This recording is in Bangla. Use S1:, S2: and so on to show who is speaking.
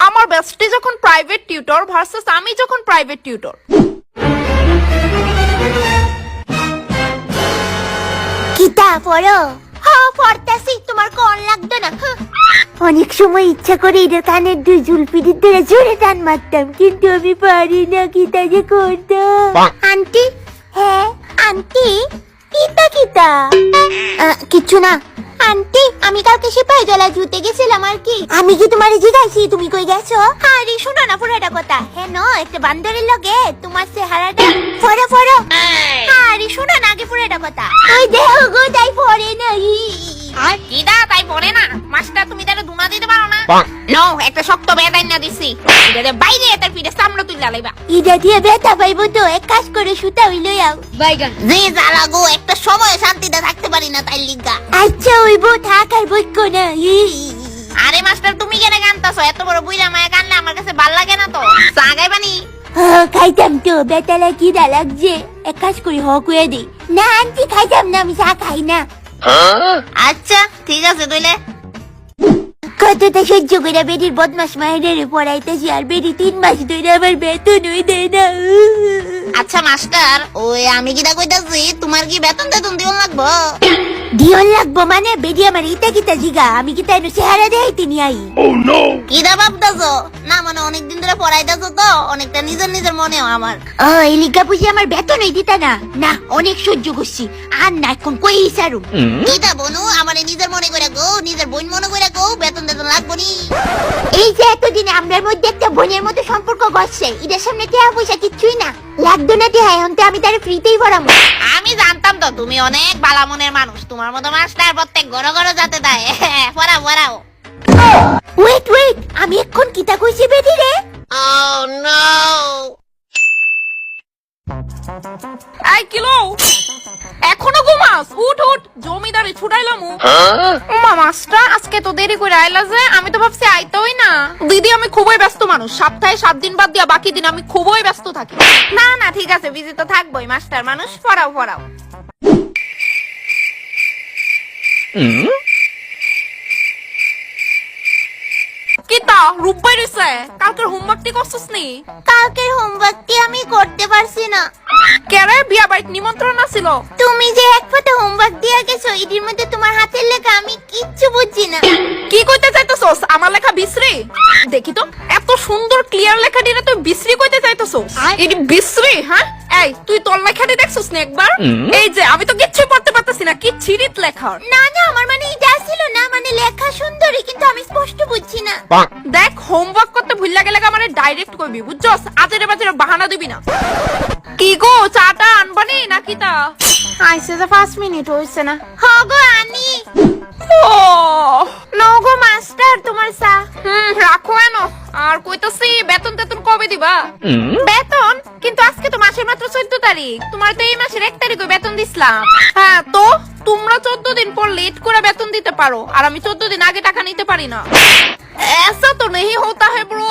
S1: আমার বেস্টি যখন প্রাইভেট টিউটর ভার্সেস আমি যখন প্রাইভেট টিউটর।
S2: কিতা পড়ো? হ্যাঁ পড়তাছি, তোমার কোন লাগতো না? অনেক সময় ইচ্ছা করে এদের কানের দুই জুলপিটির ধরে জোরে টান মারতাম, কিন্তু আমি পারি না। কিতা যে করতাম। আন্টি, হ্যাঁ আন্টি। কিতা কিতা? কিচ্ছু না আন্টি, আমি কালকে সিপাহী জলা জুতে গেছিলাম আর কি। আমি কি তোমারে জিজ্ঞাসি তুমি কই গেছো? আরে শোনো না পুরোটা কথা। হ্যাঁ ন একটা বান্দরের লগে তোমার চেহারাটা ফড়ো ফড়ো। আরে শোনো না আগে পুরোটা কথা। ওই দেখো গো তাই পড়ে না।
S1: আর কিডা তাই পড়ে না? মাস্টার তুমি তারে দুনা দিতে পারো না? নো, একটা শক্ত বেদাই না দিছি, এটা বাইরে তার পিঠে সামনে তুই লালাইবা।
S2: ইদা দিয়ে ব্যথা পাইবো তো, এক কাজ করে সুতা হইলো যাও।
S1: বাইগান
S2: জি জ্বালা গো, একটা সময় শান্তিতে থাকতে পারি না তাই লিগা। আচ্ছা হইবো, থাক আর বইকো না।
S1: আরে মাস্টার তুমি কেন গানতাছো? এত বড় বুইরা মায়া গানলে আমার কাছে ভাল লাগে না তো। চা গাইবানি?
S2: খাইতাম তো, ব্যথা লাগিদা লাগছে। এক কাজ করি হক হয়ে দিই। না আন্টি খাইতাম না, আমি চা খাই না।
S1: আচ্ছা ঠিক আছে তুইলে।
S2: কতটা সহ্য করে বেরির বদমাস মায়ের পড়াইতেছি, আর বেরি 3 মাস ধরে আমার বেতন হই দেয় না।
S1: আচ্ছা মাস্টার, ওই আমি কিটা কইতাছি, তোমার কি বেতন টেতন দিও লাগবো?
S2: দিয়ন লাগবো মানে? বেরি আমার ইটা কিতা জিগা, আমি কিতা এনে চেহারা দেখাইতে নি আই।
S1: কিটা ভাবতাছো? না মানে অনেকদিন ধরে পড়াইতাছো তো, অনেকটা নিজের নিজের মনে হয় আমার।
S2: ও এলিকা বুঝি আমার বেতন হই দিতা না? না অনেক সহ্য করছি, আর না এখন কই ইসারু।
S1: কিটা বনু আমারে নিজের মনে করে গো, নিজের বোন মনে করে গো, বেতন টেতন লাগবো নি।
S2: এই যে এতদিনে আমরার মধ্যে একটা বোনের মতো সম্পর্ক গড়ছে, এটার সামনে টেহা পয়সা কিচ্ছুই না। লাগতো না টেহা, এখন তো আমি তারে ফ্রিতেই পড়াবো।
S1: আমি জানতাম তো তুমি অনেক বালা মনের মানুষ, তোমার মতো মাস্টার প্রত্যেক ঘর ঘর যাতে দেয়। পড়াও পড়াও।
S2: ওয়েট ওয়েট, আমি এখন কিতা কইছি বেটি রে?
S1: Oh no! এই কিলো, এখনো ঘুমাস? উঠ উঠ, জমিদারি ছুটাইলাম। মাস্টার আজকে তো দেরি করে আইলা যে, আমি তো ভাবছি আইতোই না। দিদি আমি খুবই ব্যস্ত মানুষ, সপ্তাহে 7 দিন বাদ দিয়া বাকি দিন আমি খুবই ব্যস্ত থাকি। না না ঠিক আছে, বিজি তো থাকবোই, মাস্টার মানুষ। পড়াও পড়াও। কিতা রূপবাই রইছে? কালকের হোমওয়ার্কটি করছস নি?
S2: কালকের হোমওয়ার্কটি আমি করতে পারছি না।
S1: কেরে বিয়া বাড়িতে নিমন্ত্রণ আছিল?
S2: তুমি যে এক ফটো হোমওয়ার্ক দিয়া গেছো, এটির মধ্যে তোমার হাতের লেখা আমি কিচ্ছু বুঝছি না।
S1: কি কইতে চাইতেছস? আমার লেখা বিশ্রী? দেখি তো, এত সুন্দর ক্লিয়ার লেখা দিয়ে তুই বিশ্রী কইতে চাইতেছস? এটি বিশ্রী? হ্যাঁ এই তুই তোর লেখাটি দেখছস না একবার? এই যে আমি তো কিচ্ছু পড়তে পারতেছি না, কি ছিরিত লেখা।
S2: না না আমার মানে এটা ছিল না, মানে লেখা সুন্দরী কিন্তু আমি স্পষ্ট বুঝছি না।
S1: দেখ হোমওয়ার্ক করতে ভুল লাগে মানে ডাইরেক্ট কইবি, বুঝছস? আজেরে বাজেরে বাহানা দিবি না। কি গো চাটা আনবানি নাকি? তা আইছে যে 5 মিনিট হইছে না।
S2: হগো আনি।
S1: ও
S2: নগো মাস্টার তোমার চা।
S1: রাখো এনো। আর কইতাছি বেতন টেতন কবে দিবা? বেতন? কিন্তু আজকে তো মাসের মাত্র 14 তারিখ, তোমার তো এই মাসের 1 তারিখে বেতন দিছিলাম। হ্যাঁ তো তোমরা 14 দিন পর লেট করে বেতন দিতে পারো, আর আমি 14 দিন আগে টাকা নিতে পারি না। ऐसा तो नहीं होता है ब्रो।